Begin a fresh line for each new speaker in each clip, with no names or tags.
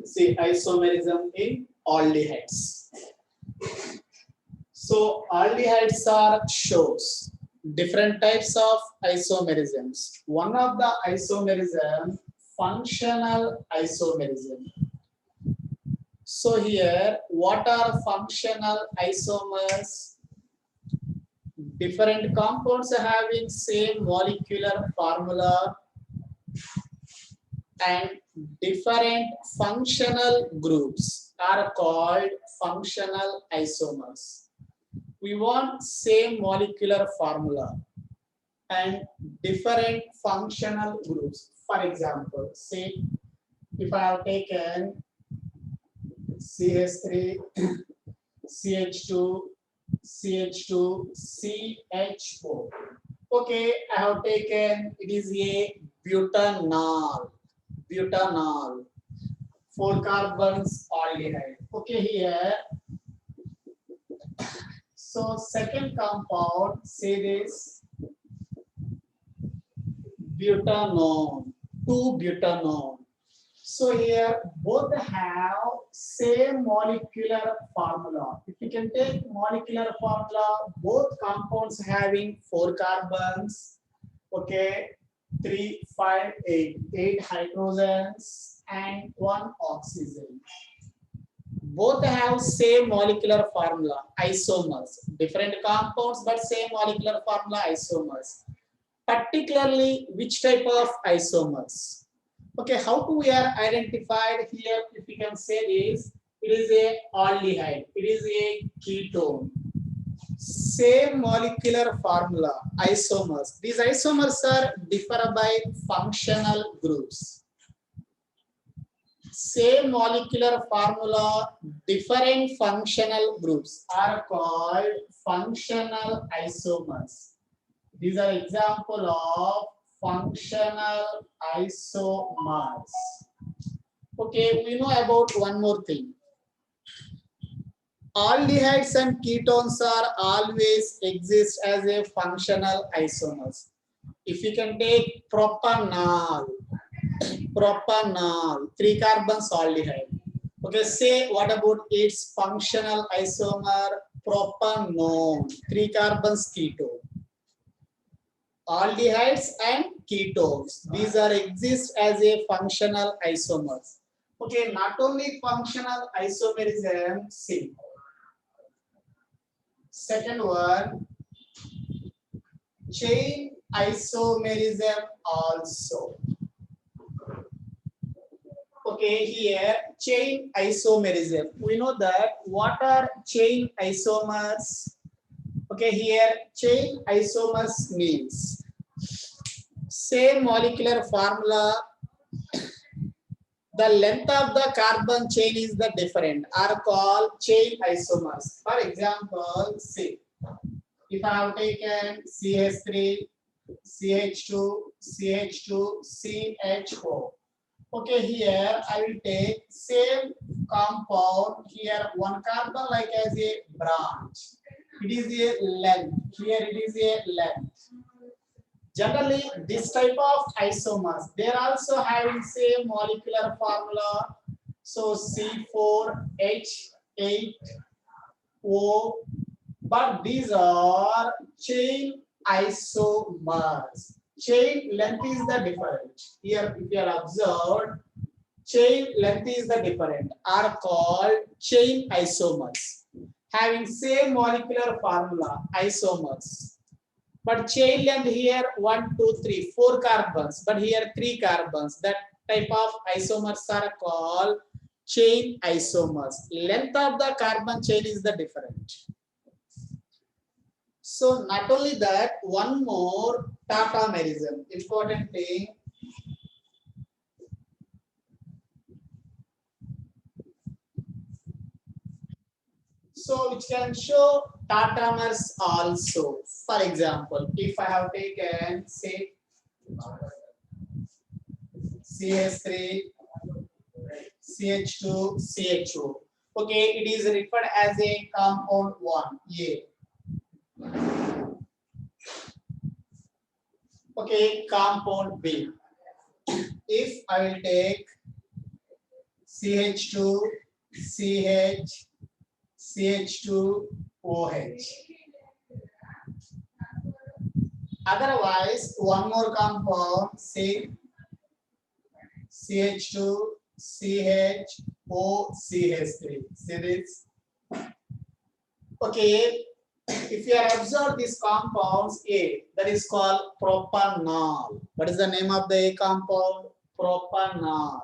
See isomerism in aldehydes. So aldehydes are shows different types of isomerisms. One of the isomerism, functional isomerism. So here, what are functional isomers? Different compounds having same molecular formula and different functional groups are called functional isomers. We want same molecular formula and different functional groups. For example, say if I have taken CH3, CH2, CH2, CH4. Okay, I have taken, it is a butanol. Butanol. 4 carbons aldehyde. Okay, here. So second compound, say this butanone, 2-butanone. So here both have same molecular formula. If you can take molecular formula, both compounds having 4 carbons, okay, 3, 5, 8, 8 hydrogens and 1 oxygen. Both have same molecular formula, isomers. Different compounds but same molecular formula, isomers. Particularly which type of isomers? Okay, how do we are identified here? If we can say this, it is a aldehyde, it is a ketone. Same molecular formula, isomers. These isomers are differ by functional groups. Same molecular formula, different functional groups are called functional isomers. These are example of functional isomers. Okay, we know about one more thing. Aldehydes and ketones are always exist as a functional isomers. If you can take propanol, 3 carbons aldehyde. Okay, say what about its functional isomer propanone, 3 carbons ketone. Aldehydes and ketones, these are exist as a functional isomers. Okay, not only functional isomerism, see. Second one, chain isomerism also. Okay, here chain isomerism. We know that what are chain isomers? Okay, here chain isomers means same molecular formula. The length of the carbon chain is the different, are called chain isomers. For example, see, if I have taken CH3, CH2, CH2, CH4. Okay, here I will take same compound, here one carbon like as a branch. It is a length, here it is a length. Generally, this type of isomers, they are also having same molecular formula. So C4H8O, but these are chain isomers. Chain length is the different. Here, if you are observed, chain length is the different, are called chain isomers. Having same molecular formula, isomers. But chain length here 1, 2, 3, 4 carbons, but here 3 carbons. That type of isomers are called chain isomers. Length of the carbon chain is the different. So not only that, one more tautomerism, important thing. So which can show tautomers also. For example, if I have taken say CH3, CH2, CHO. Okay, it is referred as a compound 1A. Okay, compound B. If I will take CH2, CH, CH2, OH. Otherwise, one more compound, say CH2, CH, O, CH3. See this? Okay, if you have observed these compounds A, that is called propanol. What is the name of the A compound? Propanol.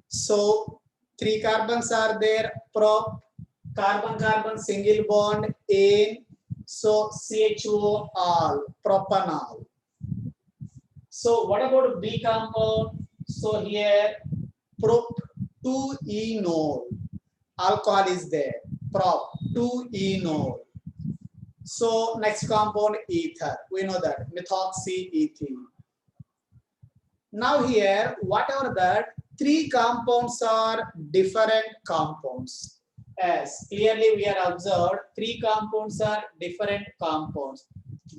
So three carbons are there. Prop, carbon single bond, A. So CHO all, propanol. So what about B compound? So here prop 2-enol. Alcohol is there. Prop 2-enol. So next compound ether. We know that methoxyethene. Now here, whatever that, three compounds are different compounds. As clearly we are observed, three compounds are different compounds,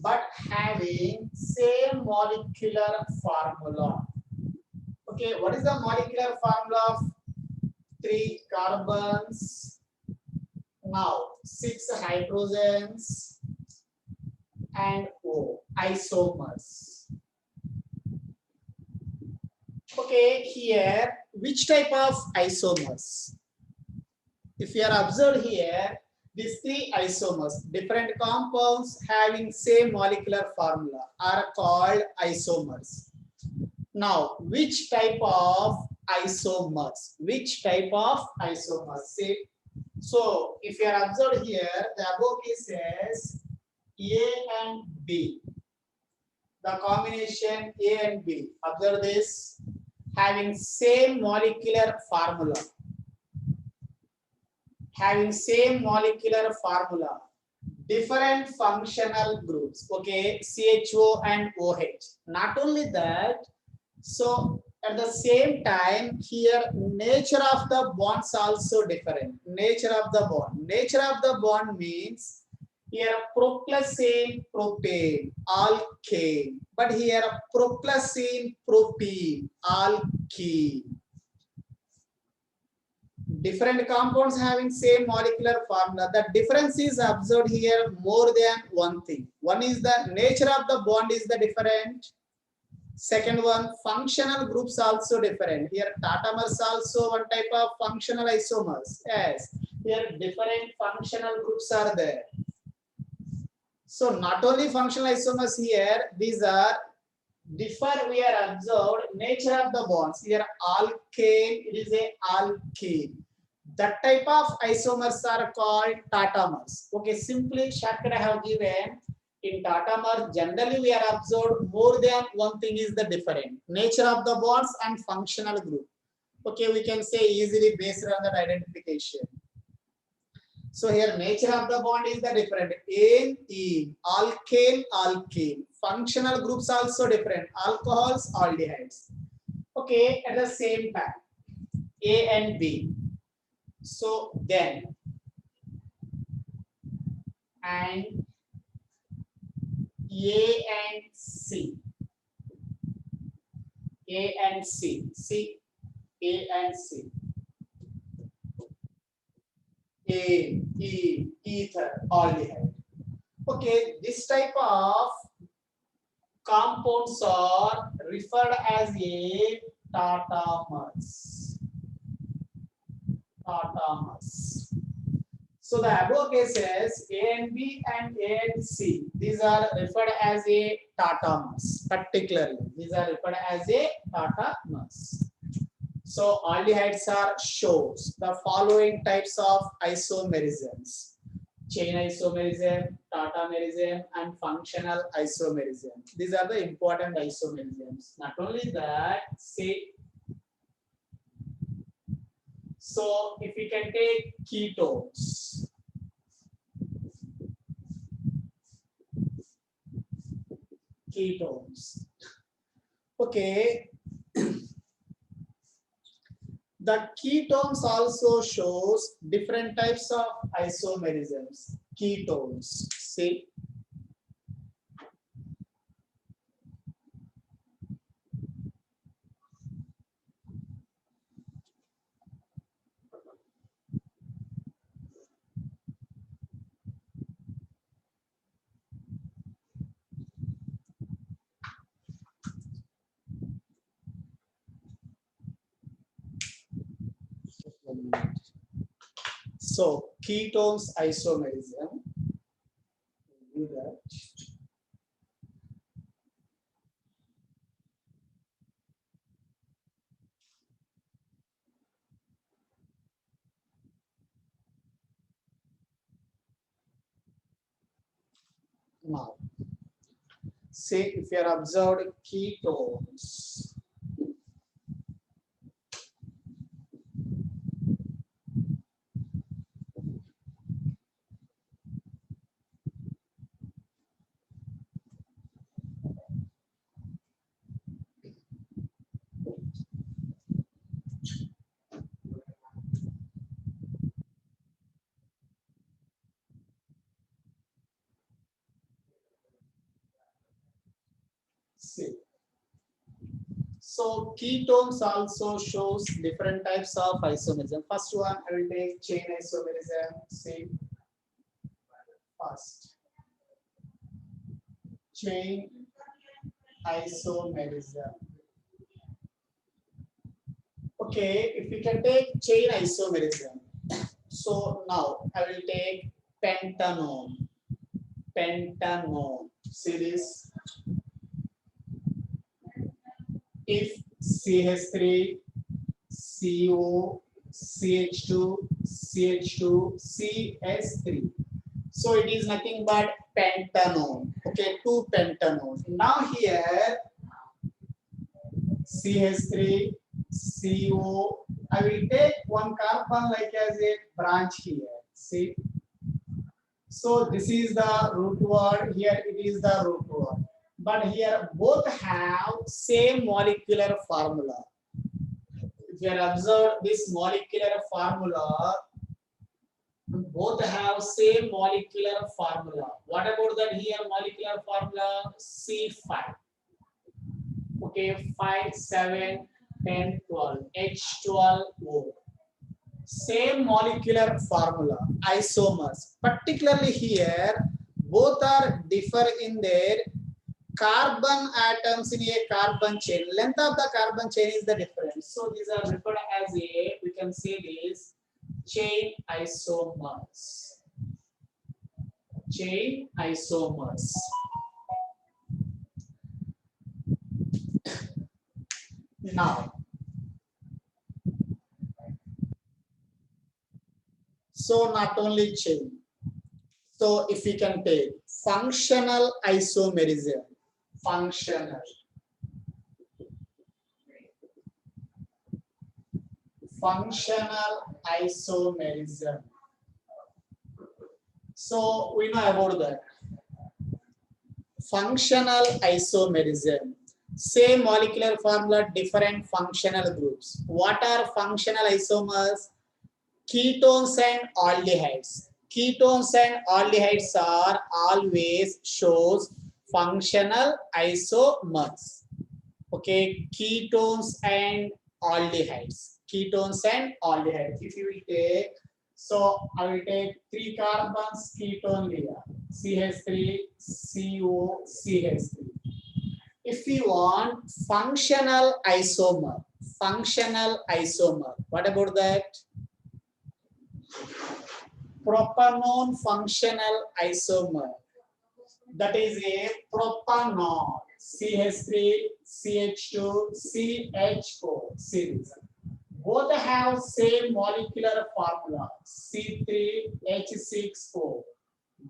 but having same molecular formula. Okay, what is the molecular formula of three carbons? Now, 6 hydrogens and O, isomers. Okay, here, which type of isomers? If you are observed here, these three isomers, different compounds having same molecular formula are called isomers. Now, which type of isomers? Which type of isomers? See, so if you are observed here, the above case says A and B. The combination A and B. Observe this, having same molecular formula. Having same molecular formula, different functional groups. Okay, CHO and OH. Not only that, so at the same time here nature of the bonds also different. Nature of the bond. Nature of the bond means here propylene propane alkane, but here propylene propene alkene. Different compounds having same molecular formula. The difference is observed here more than one thing. One is the nature of the bond is the different. Second one, functional groups also different. Here tautomers also one type of functional isomers. Yes, here different functional groups are there. So not only functional isomers here, these are differ. We are observed nature of the bonds. Here alkane, it is a alkene. That type of isomers are called tautomers. Okay, simply shortcut I have given. In tautomers, generally we are observed more than one thing is the different. Nature of the bonds and functional group. Okay, we can say easily based on that identification. So here nature of the bond is the different. Ane, alkane, alkene. Functional groups also different. Alcohols, aldehydes. Okay, at the same time, A and B. So then, and A and C. A and C. C, A and C. A, E, ether, aldehyde. Okay, this type of compounds are referred as a tautomers. Tautomers. So the above cases A and B and A and C, these are referred as a tautomers. Particularly, these are referred as a tautomers. So aldehydes are shows the following types of isomerisms: chain isomerism, tautomerism, and functional isomerism. These are the important isomerisms. Not only that, say, so if we can take ketones. Ketones. Okay. The ketones also shows different types of isomerisms. Ketones. See. So ketones isomerism. Do that. Now, say if you are observed ketones. See. So ketones also shows different types of isomerism. First one, I will take chain isomerism. See, first chain isomerism. Okay, if we can take chain isomerism. So now I will take pentanone. Pentanone. See this. If CH3, CO, CH2, CH2, CH3. So it is nothing but pentanone. Okay, two pentanone. Now here CH3, CO. I will take one carbon like as a branch here. See. So this is the root word. Here it is the root word. But here both have same molecular formula. If you observe this molecular formula, both have same molecular formula. What about that here molecular formula? C5. Okay, 5, 7, 10, 12. H12O. Same molecular formula, isomers. Particularly here, both are differ in their carbon atoms in a carbon chain. Length of the carbon chain is the difference. So these are referred as a, we can say this, chain isomers. Chain isomers. Now, so not only chain. So if we can take functional isomerism, functional isomerism. So we know about that. Functional isomerism. Same molecular formula, different functional groups. What are functional isomers? Ketones and aldehydes. Ketones and aldehydes are always shows functional isomers. Okay, ketones and aldehydes. Ketones and aldehydes. If you will take, so I will take 3 carbons ketone layer, CH3, CO, CH3. If we want functional isomer, what about that? Propanone functional isomer. That is a propanol, CH3, CH2, CH4 series. Both have same molecular formula, C3H6O,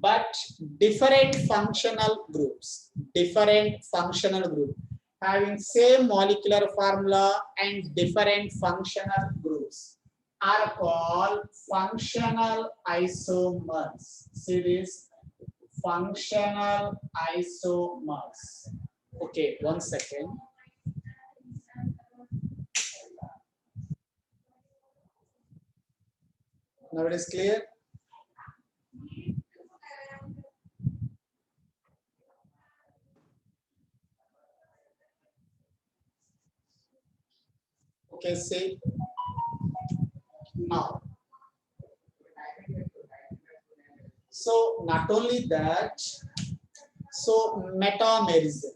but different functional groups. Different functional group having same molecular formula and different functional groups are called functional isomers. See this? Functional isomers. Okay, 1 second. Now it is clear? Okay, see. Now. So not only that, so metamerism.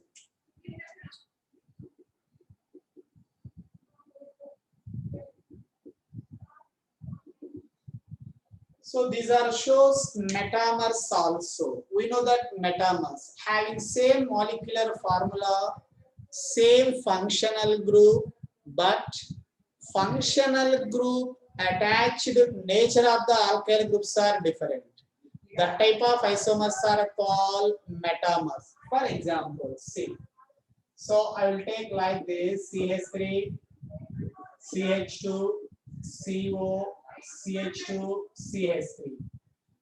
So these are shows metamers also. We know that metamers having same molecular formula, same functional group, but functional group attached nature of the alkyl groups are different. The type of isomers are called metamers. For example, see. So I will take like this CH3, CH2, CO, CH2, CH3.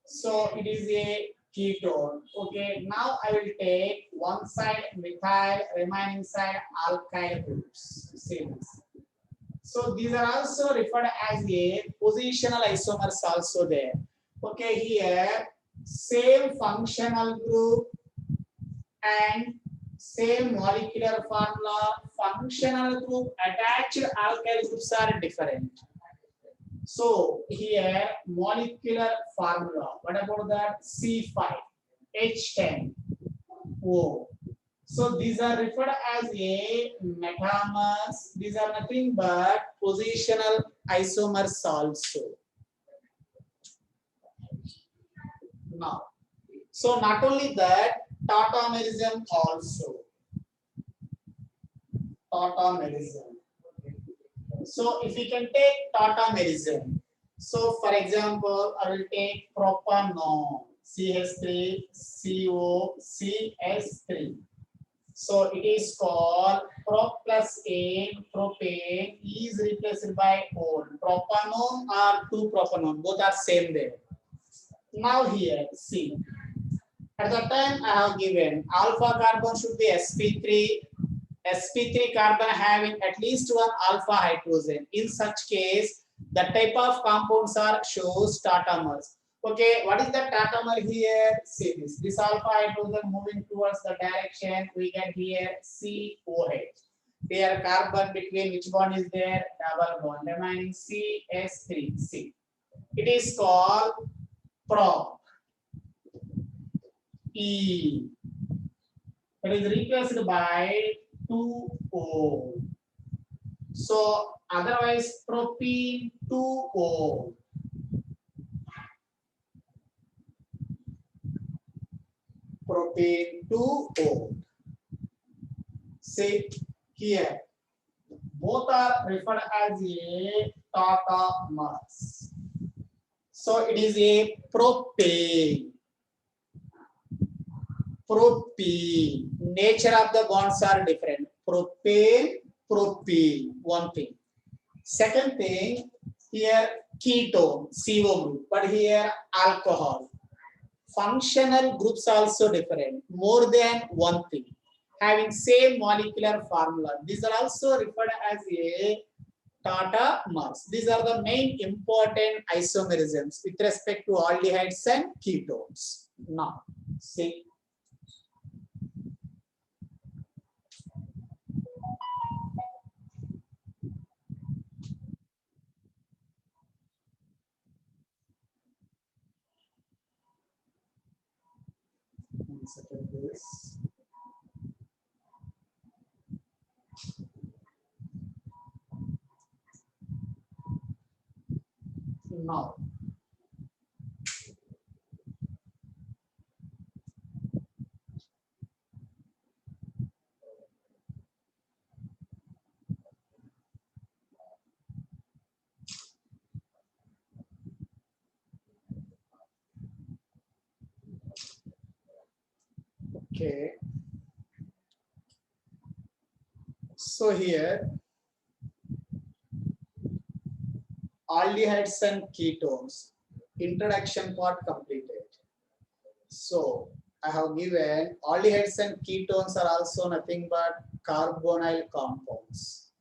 So it is a ketone. Okay, now I will take one side methyl, remaining side alkyl groups. See this. So these are also referred as a positional isomers also there. Okay, here same functional group and same molecular formula, functional group attached alkyl groups are different. So here molecular formula. What about that? C5H10O. So these are referred as a metamers. These are nothing but positional isomers also. Now, so not only that, tautomerism also. Tautomerism. So if we can take tautomerism. So for example, I will take propanol, CH3, CO, CH3. So it is called prop plus A, propane is replaced by one. Propanol or two propanol, both are same there. Now here, see. At the time I have given alpha carbon should be sp3, sp3 carbon having at least one alpha hydrogen. In such case, the type of compounds are shows tautomers. Okay, what is the tautomer here? See this. This alpha hydrogen moving towards the direction, we get here COH. Here carbon between which bond is there? Double bond. Remaining CS3. C. It is called prop. E. It is replaced by 2O. So otherwise propene 2O. Propane 2O. See here, both are referred as a tautomers. So it is a propane. Propene. Nature of the bonds are different. Propane, propene. One thing. Second thing, here ketone, CO group, but here alcohol. Functional groups also different. More than one thing. Having same molecular formula. These are also referred as a tautomers. These are the main important isomerisms with respect to aldehydes and ketones. Now, see. One second, please. Now, okay. So here, aldehydes and ketones. Introduction part completed. So I have given aldehydes and ketones are also nothing but carbonyl compounds.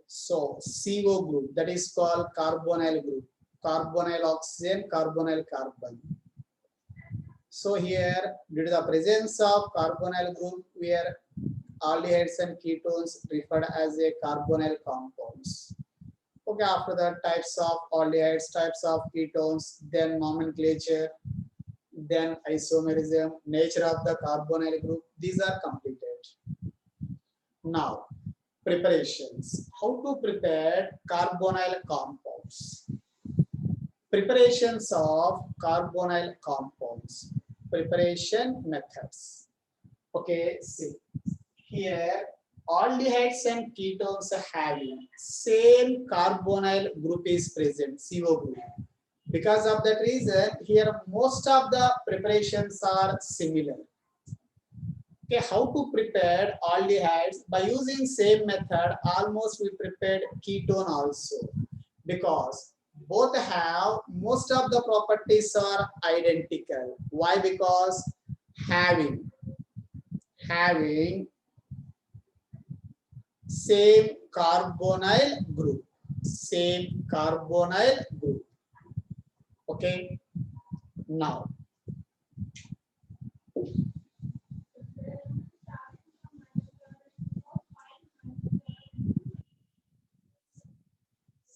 So CO group, that is called carbonyl group. Carbonyl oxygen, carbonyl carbon. So here, due to the presence of carbonyl group, where aldehydes and ketones referred as a carbonyl compounds. Okay, after that, types of aldehydes, types of ketones, then nomenclature, then isomerism, nature of the carbonyl group. These are completed. Now, preparations. How to prepare carbonyl compounds? preparations of carbonyl compounds. Preparation methods. Okay, see here aldehydes and ketones are having same carbonyl group is present, CO group. Because of that reason, here most of the preparations are similar. Okay, how to prepare aldehydes? By using same method, almost we prepared ketone also. Because both have most of the properties are identical. Why? Because having same carbonyl group. Same carbonyl group. Okay. Now,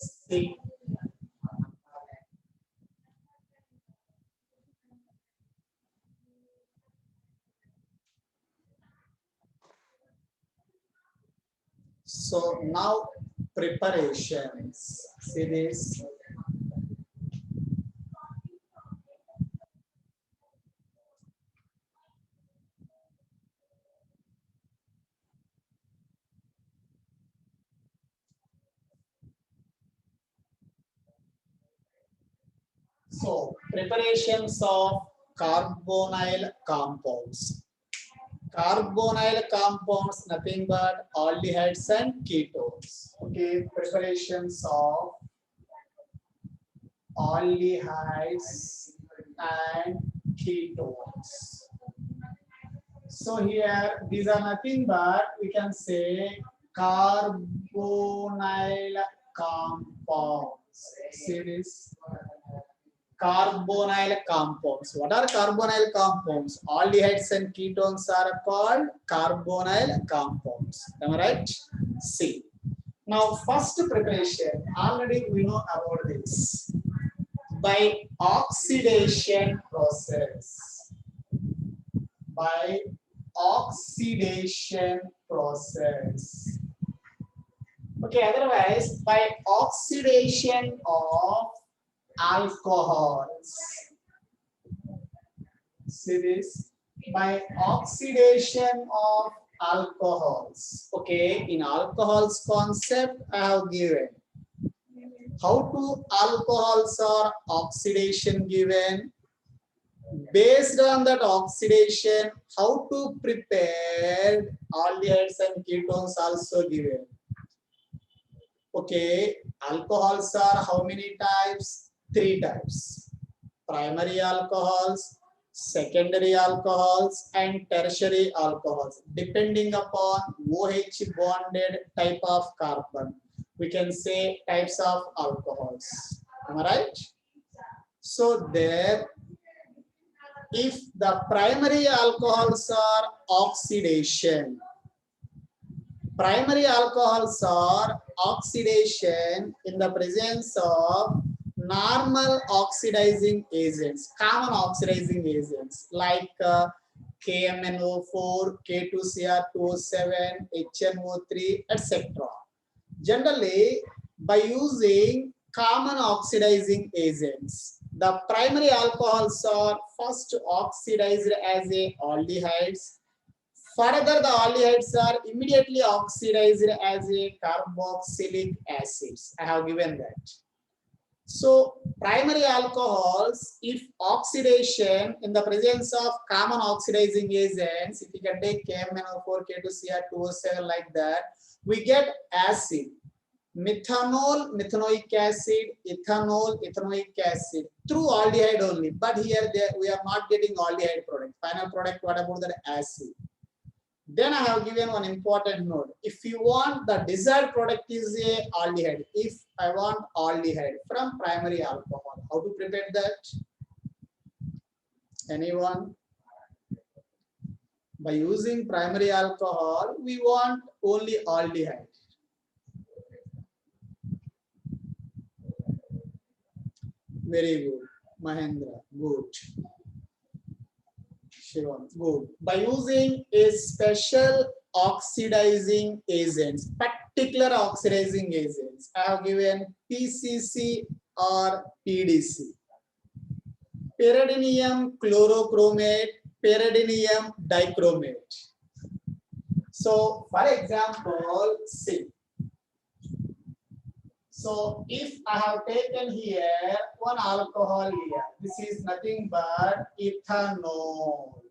see. So now preparations. See this. So preparations of carbonyl compounds. Carbonyl compounds nothing but aldehydes and ketones. Okay, preparations of aldehydes and ketones. So here these are nothing but we can say carbonyl compounds. See this? Carbonyl compounds. What are carbonyl compounds? Aldehydes and ketones are called carbonyl compounds. Am I right? See. Now, first preparation, already we know about this. By oxidation process. By oxidation process. Okay, otherwise, by oxidation of alcohols. See this? By oxidation of alcohols. Okay, in alcohols concept I have given. How to alcohols are oxidation given? Based on that oxidation, how to prepare aldehydes and ketones also given. Okay, alcohols are how many types? 3 types. Primary alcohols, secondary alcohols, and tertiary alcohols. Depending upon OH bonded type of carbon, we can say types of alcohols. Am I right? So there, if the primary alcohols are oxidation, primary alcohols are oxidation in the presence of normal oxidizing agents, common oxidizing agents like KMNO4, K2Cr2O7, HNO3, etc. Generally, by using common oxidizing agents, the primary alcohols are first oxidized as a aldehydes. Further, the aldehydes are immediately oxidized as a carboxylic acids. I have given that. So, primary alcohols, if oxidation in the presence of common oxidizing agents, if you can take KMNO4, K2Cr2O7 like that, we get acid. Methanol, methanoic acid, ethanol, ethanoic acid through aldehyde only. But here we are not getting aldehyde product. Final product, what about the acid? Then I have given one important note. If you want the desired product is a aldehyde. If I want aldehyde from primary alcohol, how to prepare that? Anyone? By using primary alcohol, we want only aldehyde. Very good. Mahendra, good. Shivam, good. By using a special oxidizing agents, particular oxidizing agents, I have given PCC or PDC. Pyridinium chlorochromate, pyridinium dichromate. So, for example, see. So, if I have taken here one alcohol here, this is nothing but ethanol.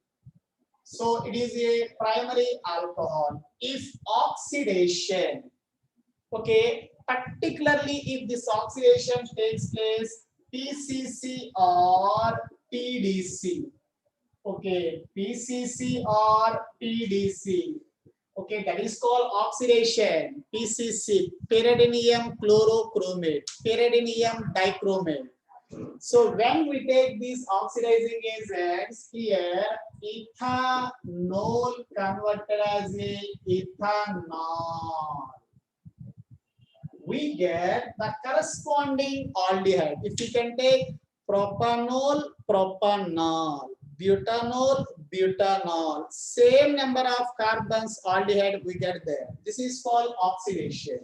So, it is a primary alcohol. If oxidation, okay, particularly if this oxidation takes place PCC or PDC, okay, PCC or PDC, okay, that is called oxidation. PCC, pyridinium chlorochromate, pyridinium dichromate. So when we take these oxidizing agents here, ethanol converted as a ethanol, we get the corresponding aldehyde. If we can take propanol, propanol, butanol, butanol, same number of carbons aldehyde we get there. This is called oxidation.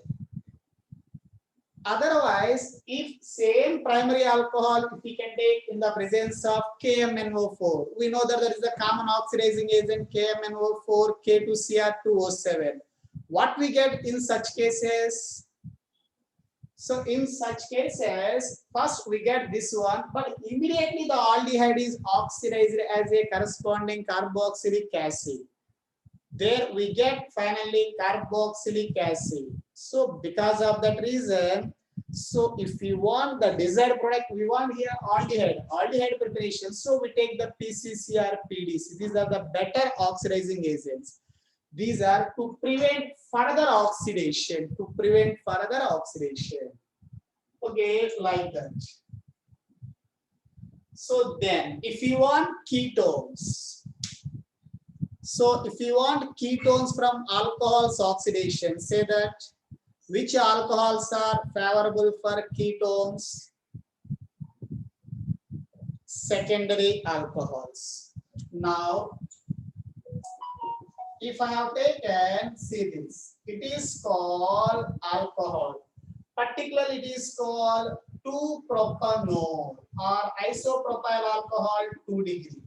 Otherwise, if same primary alcohol, if we can take in the presence of KMNO4, we know that there is a common oxidizing agent KMNO4, K2Cr2O7. What we get in such cases? So in such cases, first we get this one, but immediately the aldehyde is oxidized as a corresponding carboxylic acid. There we get finally carboxylic acid. So because of that reason, so if we want the desired product, we want here aldehyde preparation. So we take the PCC or PDC. These are the better oxidizing agents. These are to prevent further oxidation, Okay, like that. So then, if you want ketones, so if you want ketones from alcohols oxidation, say that which alcohols are favorable for ketones? Secondary alcohols. Now, if I have taken, see this, it is called alcohol. Particularly, it is called 2-propanol or isopropyl alcohol 2 degree.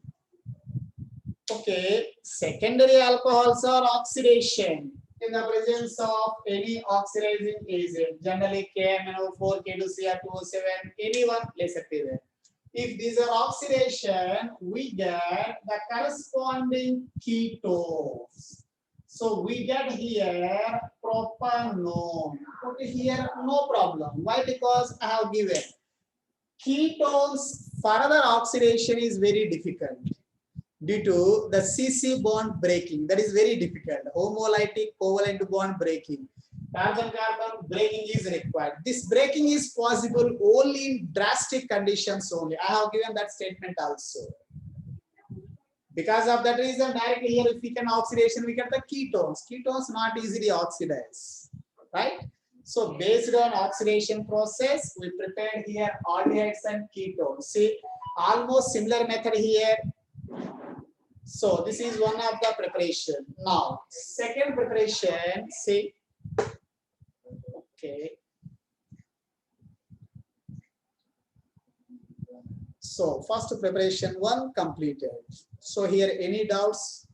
Okay, secondary alcohols are oxidation in the presence of any oxidizing agent, generally KMNO4, K2Cr2O7, anyone, let's say there. If these are oxidation, we get the corresponding ketones. So we get here propanol. Okay, here no problem. Why? Because I have given ketones further oxidation is very difficult due to the CC bond breaking. That is very difficult. Homolytic covalent bond breaking. Carbon-carbon breaking is required. This breaking is possible only in drastic conditions only. I have given that statement also. Because of that reason, directly here, if we can oxidation, we get the ketones. Ketones not easily oxidize, right? So based on oxidation process, we prepared here aldehydes and ketones. See, almost similar method here. So this is one of the preparation. Now, second preparation, see, okay. So first preparation one completed. So here any doubts?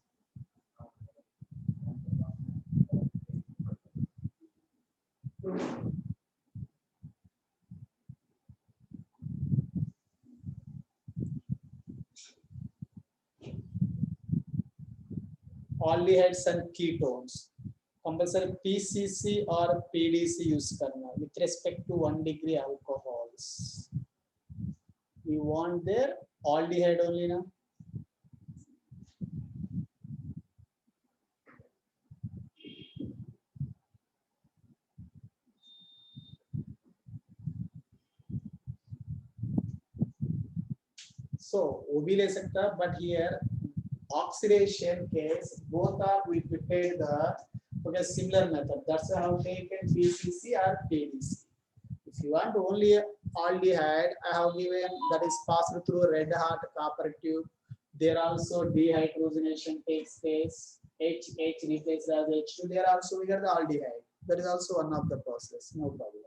Aldehydes and ketones. Compulsory PCC or PDC use karna with respect to 1 degree alcohols. We want their aldehyde only now. So OB ले सकता, but here oxidation case both are we prepared the okay similar method. That's how taken PCC or PDC. If you want only aldehyde, I have given that is passed through red hot copper tube. There also dehydrogenation takes place. H replaces as H2. There also we get the aldehyde. That is also one of the process. No problem.